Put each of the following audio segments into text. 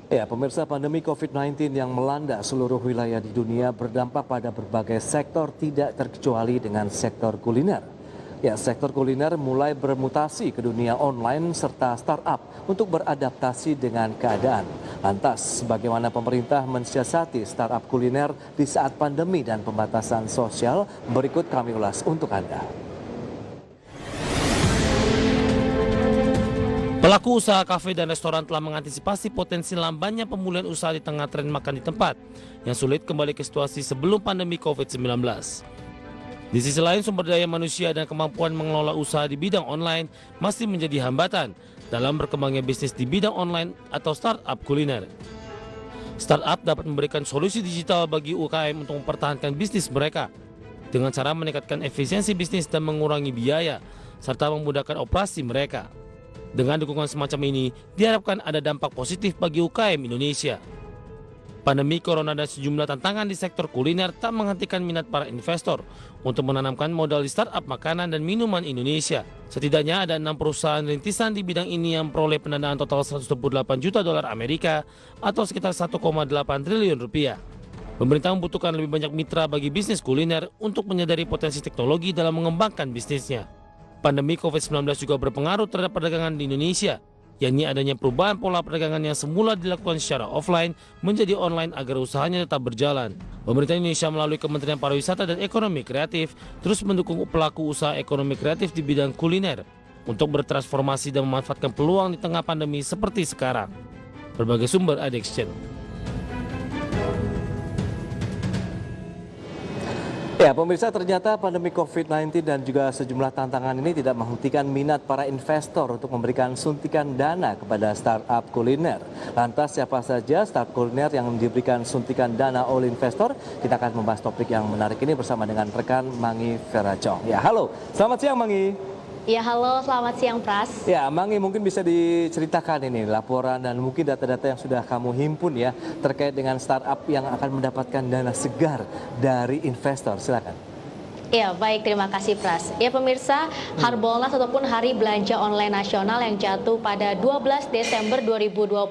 Ya, pemirsa, pandemi COVID-19 yang melanda seluruh wilayah di dunia berdampak pada berbagai sektor, tidak terkecuali dengan sektor kuliner. Ya, sektor kuliner mulai bermutasi ke dunia online serta startup untuk beradaptasi dengan keadaan. Lantas, bagaimana pemerintah mensiasati startup kuliner di saat pandemi dan pembatasan sosial? Berikut kami ulas untuk Anda. Pelaku usaha kafe dan restoran telah mengantisipasi potensi lambannya pemulihan usaha di tengah tren makan di tempat yang sulit kembali ke situasi sebelum pandemi COVID-19. Di sisi lain, sumber daya manusia dan kemampuan mengelola usaha di bidang online masih menjadi hambatan dalam berkembangnya bisnis di bidang online atau startup kuliner. Startup dapat memberikan solusi digital bagi UKM untuk mempertahankan bisnis mereka dengan cara meningkatkan efisiensi bisnis dan mengurangi biaya serta memudahkan operasi mereka. Dengan dukungan semacam ini, diharapkan ada dampak positif bagi UKM Indonesia. Pandemi corona dan sejumlah tantangan di sektor kuliner tak menghentikan minat para investor untuk menanamkan modal di startup makanan dan minuman Indonesia. Setidaknya ada 6 perusahaan rintisan di bidang ini yang memperoleh pendanaan total 128 juta dolar Amerika atau sekitar 1,8 triliun rupiah. Pemerintah membutuhkan lebih banyak mitra bagi bisnis kuliner untuk menyadari potensi teknologi dalam mengembangkan bisnisnya. Pandemi COVID-19 juga berpengaruh terhadap perdagangan di Indonesia, yakni adanya perubahan pola perdagangan yang semula dilakukan secara offline menjadi online agar usahanya tetap berjalan. Pemerintah Indonesia melalui Kementerian Pariwisata dan Ekonomi Kreatif terus mendukung pelaku usaha ekonomi kreatif di bidang kuliner untuk bertransformasi dan memanfaatkan peluang di tengah pandemi seperti sekarang. Berbagai sumber ada exchange. Ya, pemirsa, ternyata pandemi COVID-19 dan juga sejumlah tantangan ini tidak menghentikan minat para investor untuk memberikan suntikan dana kepada startup kuliner. Lantas siapa saja startup kuliner yang diberikan suntikan dana oleh investor? Kita akan membahas topik yang menarik ini bersama dengan rekan Mangi Ferracong. Ya, halo. Selamat siang, Mangi. Ya, halo, selamat siang, Pras. Ya, Mangi, mungkin bisa diceritakan ini laporan dan mungkin data-data yang sudah kamu himpun ya terkait dengan startup yang akan mendapatkan dana segar dari investor. Silakan. Ya, baik, terima kasih, Pras. Ya, pemirsa, Harbolnas ataupun Hari Belanja Online Nasional yang jatuh pada 12 Desember 2020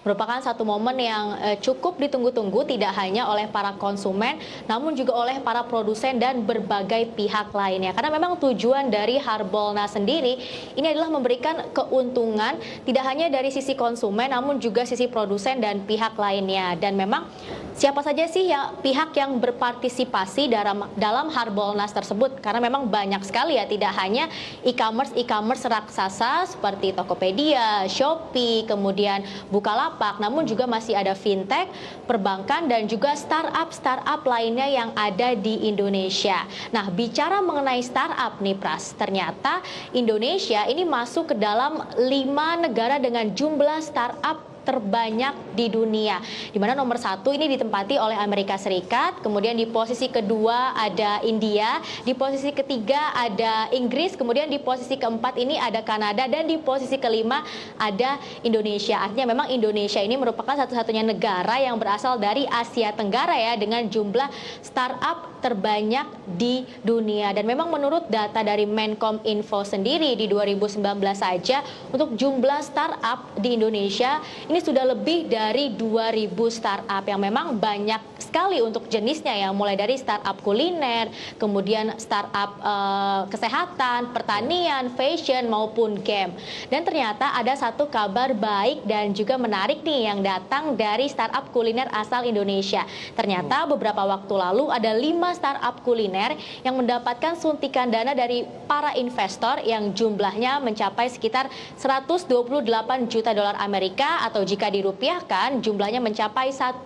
merupakan satu momen yang cukup ditunggu-tunggu tidak hanya oleh para konsumen, namun juga oleh para produsen dan berbagai pihak lainnya. Karena memang tujuan dari Harbolnas sendiri ini adalah memberikan keuntungan tidak hanya dari sisi konsumen, namun juga sisi produsen dan pihak lainnya. Dan memang siapa saja sih pihak yang berpartisipasi dalam Harbolnas tersebut, karena memang banyak sekali ya, tidak hanya e-commerce raksasa seperti Tokopedia, Shopee, kemudian Bukalapak, namun juga masih ada fintech, perbankan dan juga startup lainnya yang ada di Indonesia. Nah, bicara mengenai startup nih, Pras, ternyata Indonesia ini masuk ke dalam 5 negara dengan jumlah startup terbanyak di dunia, di mana nomor 1 ini ditempati oleh Amerika Serikat, kemudian di posisi kedua ada India, di posisi ketiga ada Inggris, kemudian di posisi keempat ini ada Kanada, dan di posisi kelima ada Indonesia. Artinya memang Indonesia ini merupakan satu-satunya negara yang berasal dari Asia Tenggara ya, dengan jumlah startup terbanyak di dunia. Dan memang menurut data dari Menkominfo sendiri di 2019 saja, untuk jumlah startup di Indonesia ini sudah lebih dari 2.000 startup yang memang banyak sekali untuk jenisnya ya, mulai dari startup kuliner, kemudian startup kesehatan, pertanian, fashion maupun game. Dan ternyata ada satu kabar baik dan juga menarik nih yang datang dari startup kuliner asal Indonesia. Ternyata beberapa waktu lalu ada 5 startup kuliner yang mendapatkan suntikan dana dari para investor yang jumlahnya mencapai sekitar 128 juta dolar Amerika, atau jika dirupiahkan jumlahnya mencapai 1,8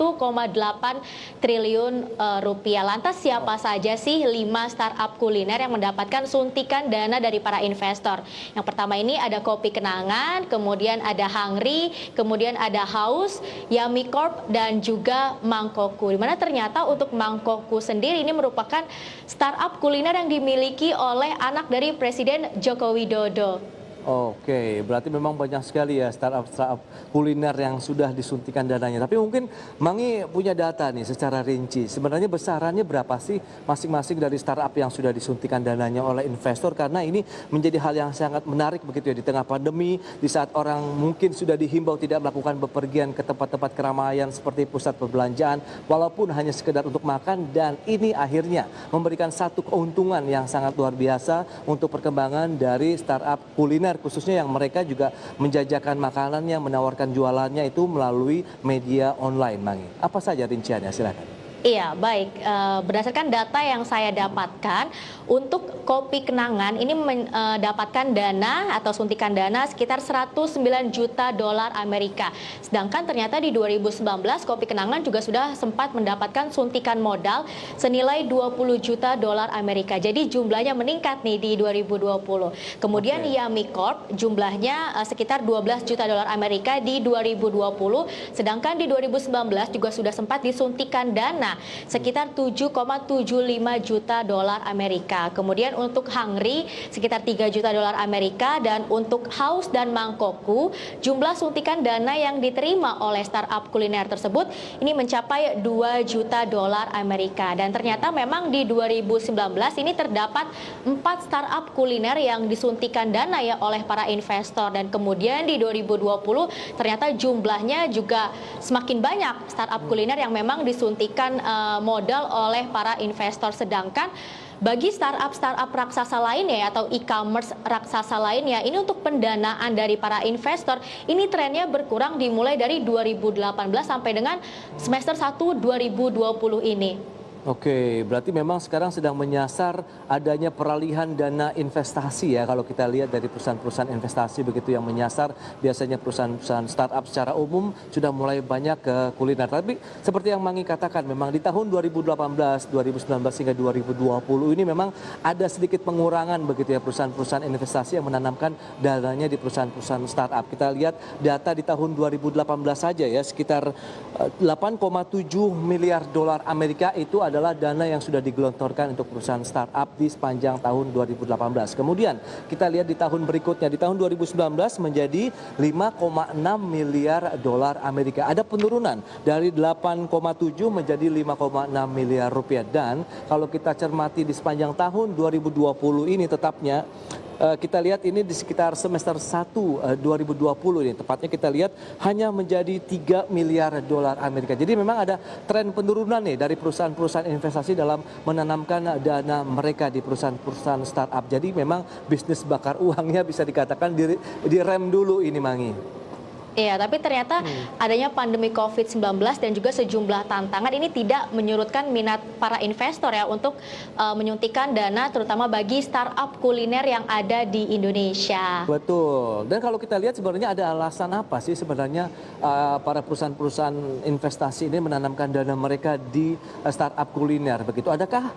triliun rupiah. Lantas siapa saja sih 5 startup kuliner yang mendapatkan suntikan dana dari para investor? Yang pertama ini ada Kopi Kenangan, kemudian ada Hungry, kemudian ada Haus, Yummy Corp, dan juga Mangkoku. Dimana ternyata untuk Mangkoku sendiri ini merupakan startup kuliner yang dimiliki oleh anak dari Presiden Joko Widodo. Oke, berarti memang banyak sekali ya startup-startup kuliner yang sudah disuntikan dananya. Tapi mungkin Mangi punya data nih secara rinci. Sebenarnya besarannya berapa sih masing-masing dari startup yang sudah disuntikan dananya oleh investor? Karena ini menjadi hal yang sangat menarik begitu ya di tengah pandemi, di saat orang mungkin sudah dihimbau tidak melakukan bepergian ke tempat-tempat keramaian seperti pusat perbelanjaan, walaupun hanya sekedar untuk makan, dan ini akhirnya memberikan satu keuntungan yang sangat luar biasa untuk perkembangan dari startup kuliner, khususnya yang mereka juga menjajakan makanannya, menawarkan jualannya itu melalui media online, Mangi. Apa saja rinciannya? Silakan. Iya, baik. Berdasarkan data yang saya dapatkan, untuk Kopi Kenangan ini mendapatkan dana atau suntikan dana sekitar 109 juta dolar Amerika. Sedangkan ternyata di 2019 Kopi Kenangan juga sudah sempat mendapatkan suntikan modal senilai 20 juta dolar Amerika. Jadi jumlahnya meningkat nih di 2020. Kemudian Yummy Corp jumlahnya sekitar 12 juta dolar Amerika di 2020. Sedangkan di 2019 juga sudah sempat disuntikan dana sekitar 7,75 juta dolar Amerika. Kemudian untuk Hungry sekitar 3 juta dolar Amerika, dan untuk Haus dan Mangkokku jumlah suntikan dana yang diterima oleh startup kuliner tersebut ini mencapai 2 juta dolar Amerika. Dan ternyata memang di 2019 ini terdapat 4 startup kuliner yang disuntikan dana ya oleh para investor, dan kemudian di 2020 ternyata jumlahnya juga semakin banyak startup kuliner yang memang disuntikan modal oleh para investor. Sedangkan bagi startup raksasa lainnya atau e-commerce raksasa lainnya, ini untuk pendanaan dari para investor ini trennya berkurang dimulai dari 2018 sampai dengan semester 1 2020 ini. Oke, berarti memang sekarang sedang menyasar adanya peralihan dana investasi ya. Kalau kita lihat dari perusahaan-perusahaan investasi begitu yang menyasar, biasanya perusahaan-perusahaan startup secara umum sudah mulai banyak ke kuliner. Tapi seperti yang Mangi katakan, memang di tahun 2018, 2019 hingga 2020 ini memang ada sedikit pengurangan begitu ya perusahaan-perusahaan investasi yang menanamkan dananya di perusahaan-perusahaan startup. Kita lihat data di tahun 2018 saja ya, sekitar 8,7 miliar dolar Amerika itu adalah dana yang sudah digelontorkan untuk perusahaan startup di sepanjang tahun 2018. Kemudian kita lihat di tahun berikutnya, di tahun 2019 menjadi 5,6 miliar dolar Amerika. Ada penurunan dari 8,7 menjadi 5,6 miliar rupiah. Dan kalau kita cermati di sepanjang tahun 2020 ini tetapnya, kita lihat ini di sekitar semester 1 2020 ini, tepatnya kita lihat hanya menjadi 3 miliar dolar Amerika. Jadi memang ada tren penurunan nih dari perusahaan-perusahaan investasi dalam menanamkan dana mereka di perusahaan-perusahaan startup. Jadi memang bisnis bakar uangnya bisa dikatakan direm dulu ini, Mangi. Iya, tapi ternyata adanya pandemi COVID-19 dan juga sejumlah tantangan ini tidak menyurutkan minat para investor ya untuk menyuntikkan dana terutama bagi startup kuliner yang ada di Indonesia. Betul. Dan kalau kita lihat sebenarnya ada alasan apa sih sebenarnya para perusahaan-perusahaan investasi ini menanamkan dana mereka di startup kuliner begitu? Adakah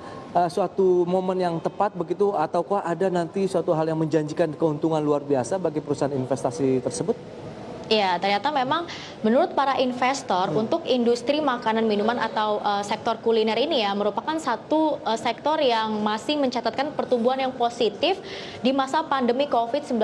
suatu momen yang tepat begitu, ataukah ada nanti suatu hal yang menjanjikan keuntungan luar biasa bagi perusahaan investasi tersebut? Ya, ternyata memang menurut para investor untuk industri makanan minuman atau sektor kuliner ini ya merupakan satu sektor yang masih mencatatkan pertumbuhan yang positif di masa pandemi COVID-19.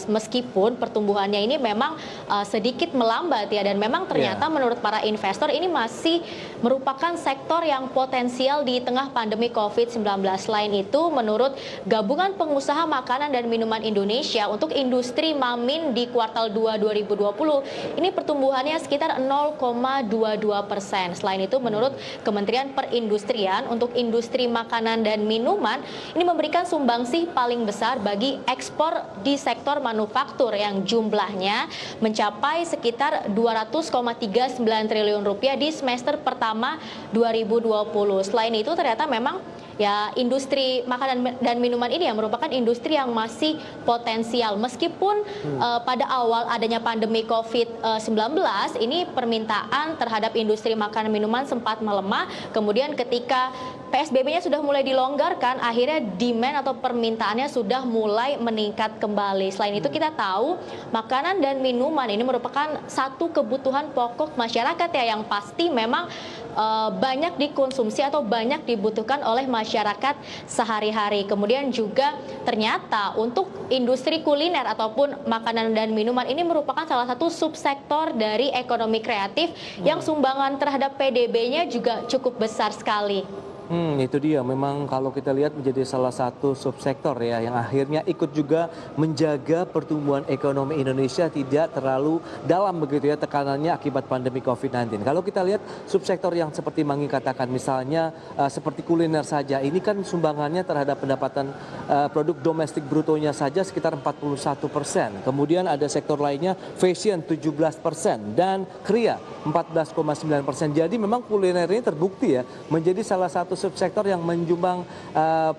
Meskipun pertumbuhannya ini memang sedikit melambat ya, dan memang ternyata menurut para investor ini masih merupakan sektor yang potensial di tengah pandemi COVID-19. Selain itu, menurut Gabungan Pengusaha Makanan dan Minuman Indonesia untuk industri Mamin di kuartal 2 2020 ini pertumbuhannya sekitar 0,22%. Selain itu, menurut Kementerian Perindustrian untuk industri makanan dan minuman ini memberikan sumbangsih paling besar bagi ekspor di sektor manufaktur yang jumlahnya mencapai sekitar 200,39 triliun rupiah di semester pertama 2020. Selain itu, ternyata memang ya industri makanan dan minuman ini yang merupakan industri yang masih potensial. Meskipun pada awal adanya pandemi COVID-19 ini permintaan terhadap industri makanan minuman sempat melemah. Kemudian ketika PSBB-nya sudah mulai dilonggarkan, akhirnya demand atau permintaannya sudah mulai meningkat kembali. Selain itu, kita tahu makanan dan minuman ini merupakan satu kebutuhan pokok masyarakat ya, yang pasti memang banyak dikonsumsi atau banyak dibutuhkan oleh masyarakat masyarakat sehari-hari. Kemudian juga ternyata untuk industri kuliner ataupun makanan dan minuman ini merupakan salah satu subsektor dari ekonomi kreatif yang sumbangan terhadap PDB-nya juga cukup besar sekali. Itu dia. Memang kalau kita lihat menjadi salah satu subsektor ya yang akhirnya ikut juga menjaga pertumbuhan ekonomi Indonesia tidak terlalu dalam begitu ya tekanannya akibat pandemi COVID-19. Kalau kita lihat subsektor yang seperti Mangi katakan misalnya seperti kuliner saja, ini kan sumbangannya terhadap pendapatan produk domestik brutonya saja sekitar 41%. Kemudian ada sektor lainnya fashion 17% dan kria 14,9%. Jadi memang kuliner ini terbukti ya menjadi salah satu subsektor yang menyumbang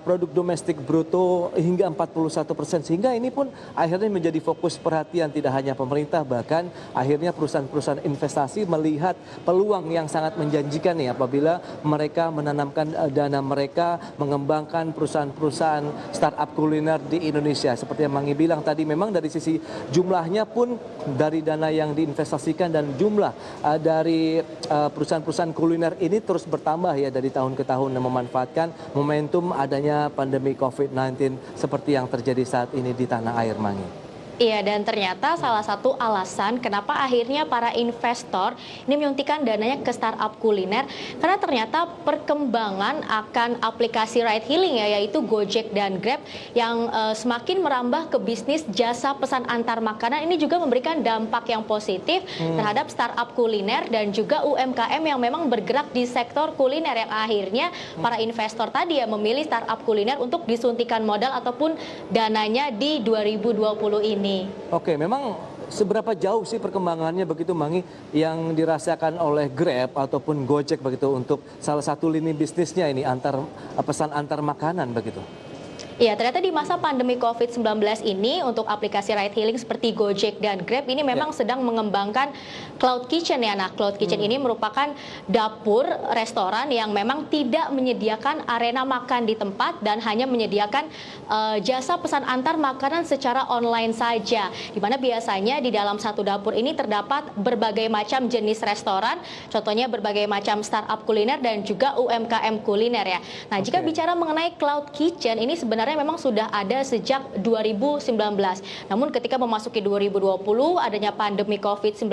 produk domestik bruto hingga 41%, sehingga ini pun akhirnya menjadi fokus perhatian tidak hanya pemerintah, bahkan akhirnya perusahaan-perusahaan investasi melihat peluang yang sangat menjanjikan nih apabila mereka menanamkan dana mereka mengembangkan perusahaan-perusahaan startup kuliner di Indonesia. Seperti yang Mangi bilang tadi, memang dari sisi jumlahnya pun dari dana yang diinvestasikan dan jumlah dari perusahaan-perusahaan kuliner ini terus bertambah ya dari tahun ke tahun, memanfaatkan momentum adanya pandemi COVID-19 seperti yang terjadi saat ini di tanah air, Mangi. Iya, dan ternyata salah satu alasan kenapa akhirnya para investor ini menyuntikkan dananya ke startup kuliner, karena ternyata perkembangan akan aplikasi ride hailing ya, yaitu Gojek dan Grab yang semakin merambah ke bisnis jasa pesan antar makanan, ini juga memberikan dampak yang positif terhadap startup kuliner dan juga UMKM yang memang bergerak di sektor kuliner, yang akhirnya para investor tadi ya memilih startup kuliner untuk disuntikan modal ataupun dananya di 2020 ini. Oke, memang seberapa jauh sih perkembangannya begitu Mangi yang dirasakan oleh Grab ataupun Gojek begitu untuk salah satu lini bisnisnya ini pesan antar makanan begitu? Ya, ternyata di masa pandemi COVID-19 ini untuk aplikasi ride hailing seperti Gojek dan Grab ini memang sedang mengembangkan cloud kitchen ya. Nah, cloud kitchen ini merupakan dapur restoran yang memang tidak menyediakan arena makan di tempat dan hanya menyediakan jasa pesan antar makanan secara online saja. Di mana biasanya di dalam satu dapur ini terdapat berbagai macam jenis restoran, contohnya berbagai macam startup kuliner dan juga UMKM kuliner ya. Nah, jika bicara mengenai cloud kitchen ini sebenarnya memang sudah ada sejak 2019. Namun ketika memasuki 2020 adanya pandemi COVID-19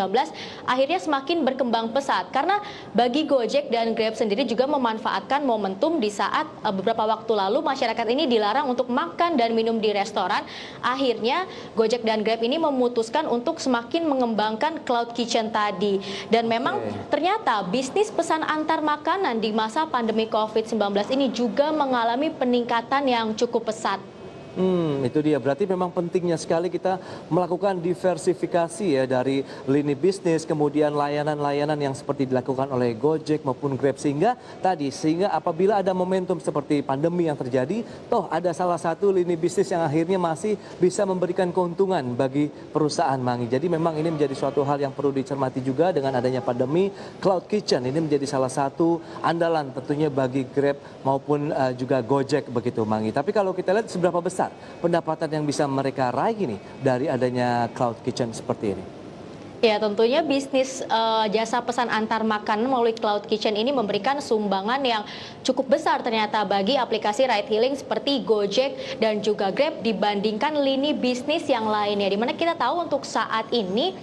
akhirnya semakin berkembang pesat, karena bagi Gojek dan Grab sendiri juga memanfaatkan momentum di saat beberapa waktu lalu masyarakat ini dilarang untuk makan dan minum di restoran. Akhirnya Gojek dan Grab ini memutuskan untuk semakin mengembangkan cloud kitchen tadi. Dan memang ternyata bisnis pesan antar makanan di masa pandemi COVID-19 ini juga mengalami peningkatan yang cukup pesat. Itu dia. Berarti memang pentingnya sekali kita melakukan diversifikasi ya dari lini bisnis, kemudian layanan-layanan yang seperti dilakukan oleh Gojek maupun Grab, sehingga apabila ada momentum seperti pandemi yang terjadi, toh ada salah satu lini bisnis yang akhirnya masih bisa memberikan keuntungan bagi perusahaan, Mangi. Jadi memang ini menjadi suatu hal yang perlu dicermati juga dengan adanya pandemi. Cloud Kitchen ini menjadi salah satu andalan tentunya bagi Grab maupun juga Gojek begitu, Mangi. Tapi kalau kita lihat seberapa besar pendapatan yang bisa mereka raih ini dari adanya cloud kitchen seperti ini? Ya, tentunya bisnis jasa pesan antar makanan melalui cloud kitchen ini memberikan sumbangan yang cukup besar ternyata bagi aplikasi ride hailing seperti Gojek dan juga Grab dibandingkan lini bisnis yang lainnya. Dimana kita tahu untuk saat ini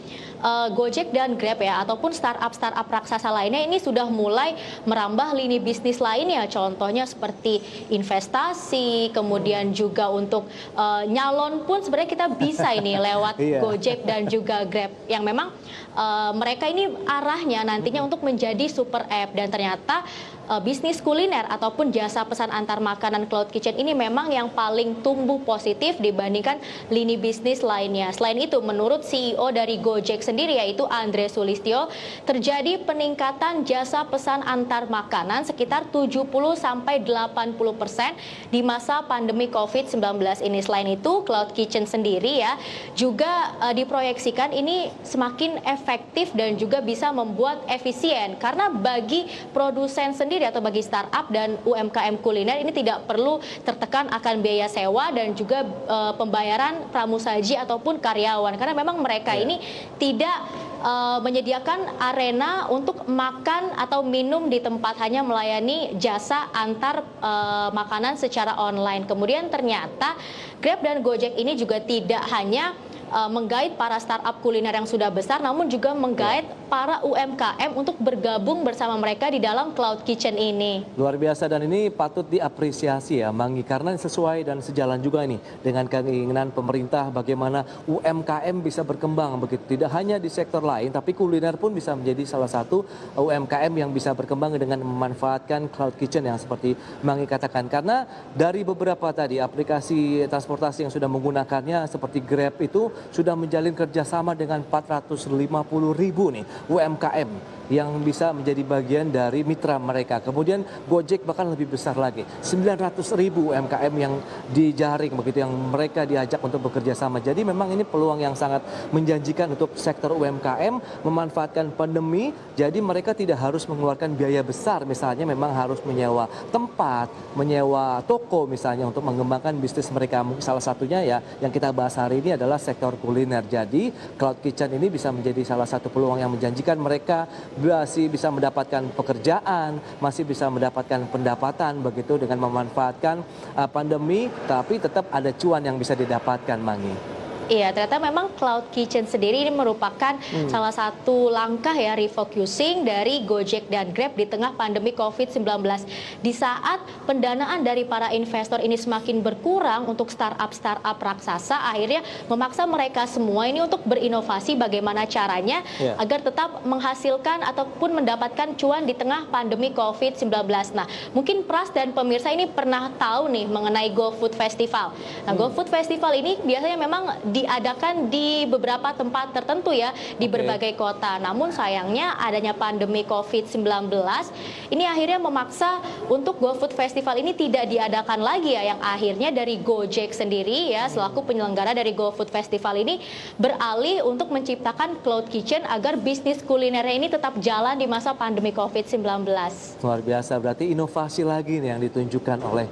Gojek dan Grab ya ataupun startup raksasa lainnya ini sudah mulai merambah lini bisnis lainnya, contohnya seperti investasi, kemudian juga untuk nyalon pun sebenarnya kita bisa ini lewat Gojek dan juga Grab yang memang mereka ini arahnya nantinya untuk menjadi super app. Dan ternyata bisnis kuliner ataupun jasa pesan antar makanan cloud kitchen ini memang yang paling tumbuh positif dibandingkan lini bisnis lainnya. Selain itu, menurut CEO dari Gojek sendiri yaitu Andre Sulistyo, terjadi peningkatan jasa pesan antar makanan sekitar 70-80% di masa pandemi COVID-19 ini. Selain itu, cloud kitchen sendiri ya juga diproyeksikan ini semakin efektif dan juga bisa membuat efisien, karena bagi produsen sendiri atau bagi startup dan UMKM kuliner ini tidak perlu tertekan akan biaya sewa dan juga pembayaran pramusaji ataupun karyawan, karena memang mereka ini tidak menyediakan arena untuk makan atau minum di tempat, hanya melayani jasa antar makanan secara online. Kemudian ternyata Grab dan Gojek ini juga tidak hanya menggait para startup kuliner yang sudah besar, namun juga menggait para UMKM untuk bergabung bersama mereka di dalam Cloud Kitchen ini. Luar biasa, dan ini patut diapresiasi ya Mangi, karena sesuai dan sejalan juga ini dengan keinginan pemerintah bagaimana UMKM bisa berkembang begitu. Tidak hanya di sektor lain, tapi kuliner pun bisa menjadi salah satu UMKM yang bisa berkembang dengan memanfaatkan Cloud Kitchen yang seperti Mangi katakan. Karena dari beberapa tadi aplikasi transportasi yang sudah menggunakannya seperti Grab itu sudah menjalin kerjasama dengan 450.000 nih UMKM yang bisa menjadi bagian dari mitra mereka. Kemudian Gojek bahkan lebih besar lagi, 900.000 UMKM yang dijaring begitu, yang mereka diajak untuk bekerja sama. Jadi memang ini peluang yang sangat menjanjikan untuk sektor UMKM memanfaatkan pandemi. Jadi mereka tidak harus mengeluarkan biaya besar, misalnya memang harus menyewa tempat, menyewa toko misalnya untuk mengembangkan bisnis mereka. Salah satunya ya yang kita bahas hari ini adalah sektor kuliner. Jadi Cloud Kitchen ini bisa menjadi salah satu peluang yang menjanjikan. Mereka masih bisa mendapatkan pekerjaan, masih bisa mendapatkan pendapatan begitu dengan memanfaatkan pandemi, tapi tetap ada cuan yang bisa didapatkan, Mangi. Iya, ternyata memang Cloud Kitchen sendiri ini merupakan salah satu langkah ya refocusing dari Gojek dan Grab di tengah pandemi COVID-19. Di saat pendanaan dari para investor ini semakin berkurang untuk startup raksasa, akhirnya memaksa mereka semua ini untuk berinovasi bagaimana caranya agar tetap menghasilkan ataupun mendapatkan cuan di tengah pandemi COVID-19. Nah, mungkin Pras dan pemirsa ini pernah tahu nih mengenai GoFood Festival. Nah, GoFood Festival ini biasanya memang diadakan di beberapa tempat tertentu ya, di berbagai kota. Namun sayangnya adanya pandemi COVID-19 ini akhirnya memaksa untuk GoFood Festival ini tidak diadakan lagi ya, yang akhirnya dari Gojek sendiri ya selaku penyelenggara dari GoFood Festival ini beralih untuk menciptakan Cloud Kitchen agar bisnis kulinernya ini tetap jalan di masa pandemi COVID-19. Luar biasa, berarti inovasi lagi nih yang ditunjukkan oleh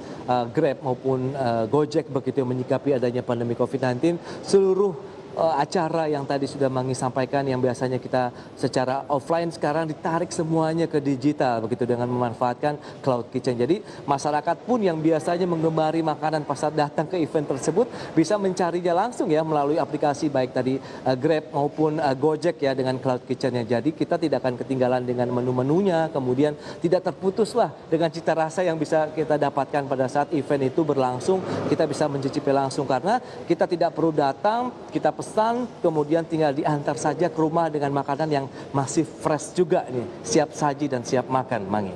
Grab maupun Gojek begitu menyikapi adanya pandemi COVID-19. Seluruh acara yang tadi sudah Mangi sampaikan yang biasanya kita secara offline sekarang ditarik semuanya ke digital begitu dengan memanfaatkan Cloud Kitchen. Jadi masyarakat pun yang biasanya menggemari makanan pas saat datang ke event tersebut bisa mencarinya langsung ya melalui aplikasi baik tadi Grab maupun Gojek ya dengan Cloud Kitchen-nya. Jadi kita tidak akan ketinggalan dengan menu-menunya, kemudian tidak terputuslah dengan cita rasa yang bisa kita dapatkan pada saat event itu berlangsung. Kita bisa mencicipi langsung karena kita tidak perlu datang, kita pesan, kemudian tinggal diantar saja ke rumah dengan makanan yang masih fresh juga nih, siap saji dan siap makan, Mangi.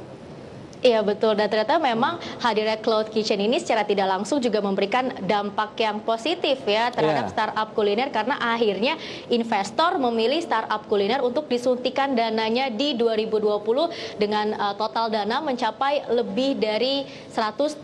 Iya betul, dan ternyata memang hadirnya Cloud Kitchen ini secara tidak langsung juga memberikan dampak yang positif ya terhadap startup kuliner, karena akhirnya investor memilih startup kuliner untuk disuntikan dananya di 2020 dengan total dana mencapai lebih dari 128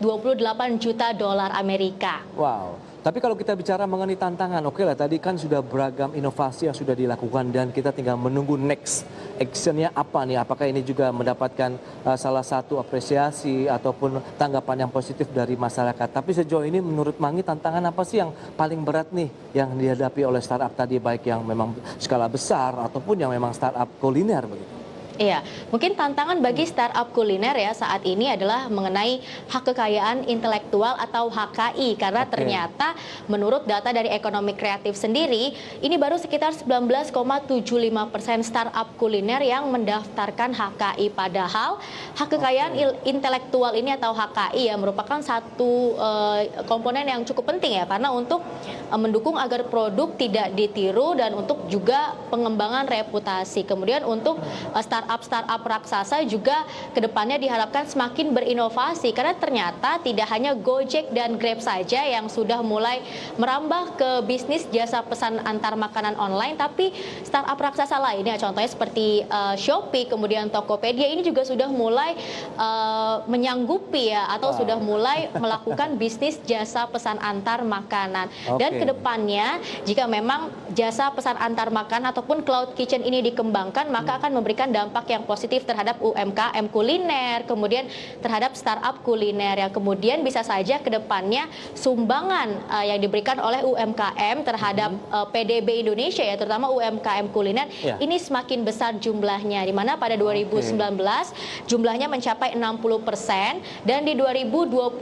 juta dolar Amerika. Wow. Tapi kalau kita bicara mengenai tantangan, oke lah tadi kan sudah beragam inovasi yang sudah dilakukan dan kita tinggal menunggu next actionnya apa nih. Apakah ini juga mendapatkan salah satu apresiasi ataupun tanggapan yang positif dari masyarakat. Tapi sejauh ini menurut Mangi tantangan apa sih yang paling berat nih yang dihadapi oleh startup tadi, baik yang memang skala besar ataupun yang memang startup kuliner begitu? Iya, mungkin tantangan bagi startup kuliner ya saat ini adalah mengenai hak kekayaan intelektual atau HKI, karena ternyata menurut data dari Ekonomi Kreatif sendiri ini baru sekitar 19,75% startup kuliner yang mendaftarkan HKI, padahal hak kekayaan intelektual ini atau HKI ya merupakan satu komponen yang cukup penting ya, karena untuk mendukung agar produk tidak ditiru dan untuk juga pengembangan reputasi. Kemudian untuk startup raksasa juga kedepannya diharapkan semakin berinovasi, karena ternyata tidak hanya Gojek dan Grab saja yang sudah mulai merambah ke bisnis jasa pesan antar makanan online, tapi startup raksasa lainnya contohnya seperti Shopee, kemudian Tokopedia ini juga sudah mulai menyanggupi ya atau sudah mulai melakukan bisnis jasa pesan antar makanan. Dan kedepannya jika memang jasa pesan antar makanan ataupun Cloud Kitchen ini dikembangkan, maka akan memberikan dampak dampak yang positif terhadap UMKM kuliner, kemudian terhadap startup kuliner yang kemudian bisa saja ke depannya sumbangan yang diberikan oleh UMKM terhadap PDB Indonesia ya, terutama UMKM kuliner ini semakin besar jumlahnya, di mana pada 2019 jumlahnya mencapai 60% dan di 2020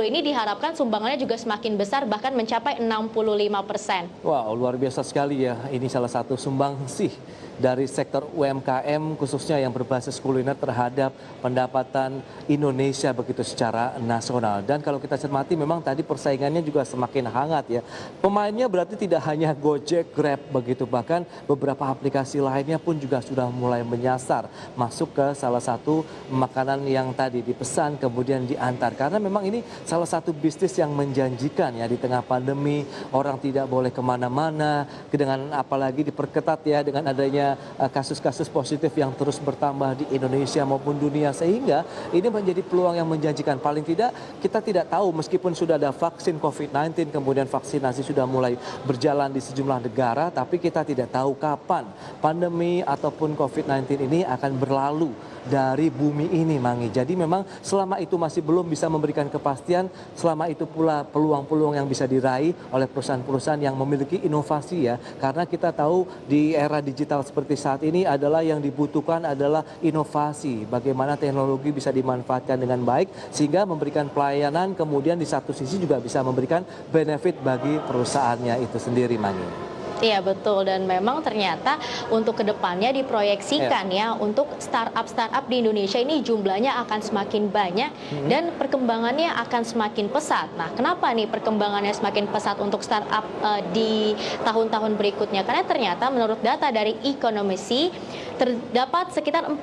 ini diharapkan sumbangannya juga semakin besar bahkan mencapai 65%. Wow, luar biasa sekali ya. Ini salah satu sumbangsih dari sektor UMKM khususnya yang berbasis kuliner terhadap pendapatan Indonesia begitu secara nasional. Dan kalau kita cermati memang tadi persaingannya juga semakin hangat ya. Pemainnya berarti tidak hanya Gojek, Grab begitu, bahkan beberapa aplikasi lainnya pun juga sudah mulai menyasar masuk ke salah satu makanan yang tadi dipesan kemudian diantar. Karena memang ini salah satu bisnis yang menjanjikan ya di tengah pandemi, orang tidak boleh kemana-mana, dengan apalagi diperketat ya dengan adanya kasus-kasus positif yang terus bertambah di Indonesia maupun dunia, sehingga ini menjadi peluang yang menjanjikan. Paling tidak kita tidak tahu meskipun sudah ada vaksin COVID-19 kemudian vaksinasi sudah mulai berjalan di sejumlah negara, tapi kita tidak tahu kapan pandemi ataupun COVID-19 ini akan berlalu dari bumi ini, Mangi. Jadi memang selama itu masih belum bisa memberikan kepastian, selama itu pula peluang-peluang yang bisa diraih oleh perusahaan-perusahaan yang memiliki inovasi ya. Karena kita tahu di era digital seperti saat ini adalah yang dibutuhkan adalah inovasi. Bagaimana teknologi bisa dimanfaatkan dengan baik sehingga memberikan pelayanan, kemudian di satu sisi juga bisa memberikan benefit bagi perusahaannya itu sendiri, Mangi. Iya betul, dan memang ternyata untuk kedepannya diproyeksikan ya untuk startup di Indonesia ini jumlahnya akan semakin banyak dan perkembangannya akan semakin pesat. Nah, kenapa nih perkembangannya semakin pesat untuk startup di tahun-tahun berikutnya? Karena ternyata menurut data dari Economist terdapat sekitar 40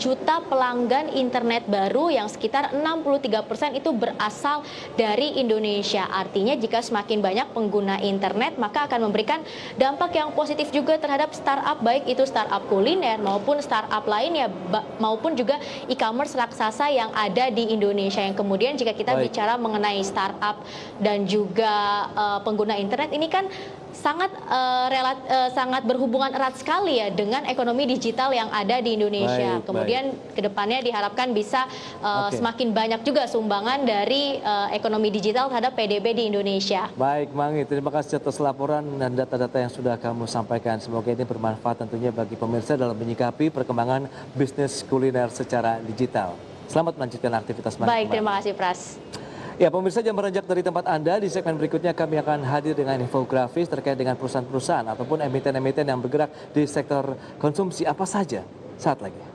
juta pelanggan internet baru yang sekitar 63% itu berasal dari Indonesia. Artinya jika semakin banyak pengguna internet maka akan memberikan dampak yang positif juga terhadap startup, baik itu startup kuliner maupun startup lainnya maupun juga e-commerce raksasa yang ada di Indonesia. Yang kemudian jika kita bicara mengenai startup dan juga pengguna internet ini kan sangat berhubungan erat sekali ya dengan ekonomi digital yang ada di Indonesia. Kemudian kedepannya diharapkan bisa semakin banyak juga sumbangan dari ekonomi digital terhadap PDB di Indonesia. Baik, Mangi, terima kasih atas laporan dan data-data yang sudah kamu sampaikan. Semoga ini bermanfaat tentunya bagi pemirsa dalam menyikapi perkembangan bisnis kuliner secara digital. Selamat melanjutkan aktivitas Mangi. Baik, terima kasih Pras. Ya, pemirsa, jangan beranjak dari tempat Anda. Di segmen berikutnya kami akan hadir dengan infografis terkait dengan perusahaan-perusahaan ataupun emiten-emiten yang bergerak di sektor konsumsi apa saja. Saat lagi.